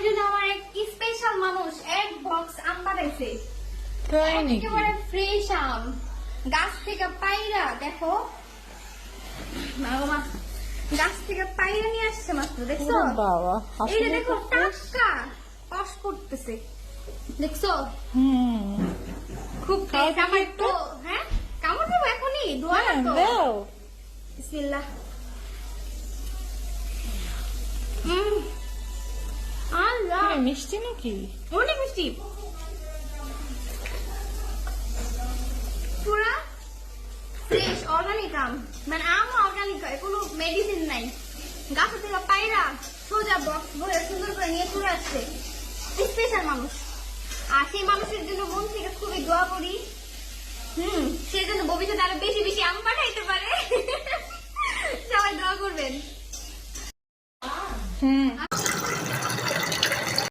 জন্য আমার এক স্পেশাল মানুষ এক বক্স আম পাঠাইছে। তাই নাকি? একেবারে ফ্রেশ আম, গাছ থেকে পাইরা। দেখো মা, গাছ থেকে পাইরা নিয়ে আসছে মাত্র, দেখছো? ওরে বাবা, এই যে আসলে দেখো তো fresh। টাটকা কষ করতেছে, দেখছো? হুম, খুব খাও fresh। দেখি আমার একটু। তো হ্যাঁ কামড় দেবো এখনই, দোয়া না তো। দাও। বিসমিল্লাহ। আল্লাহ, হ্যাঁ, মিষ্টি নাকি? অনেক মিষ্টি, পুরা ফ্রেশ অর্গানিক আম। মানে আম অর্গানিক হয়, কোনো মেডিসিন নাই। গাছ থেকে পায়রা সোজা বক্স ভরে সুন্দর করে নিয়ে চলে আসছে স্পেশাল মানুষ। আর সেই মানুষের জন্য মন থেকে খুবই দোয়া করি, সেই জন্য ভবিষ্যতে আরো বেশি বেশি আম পাঠাইতে পারে। সবাই দোয়া করবেন। হুম।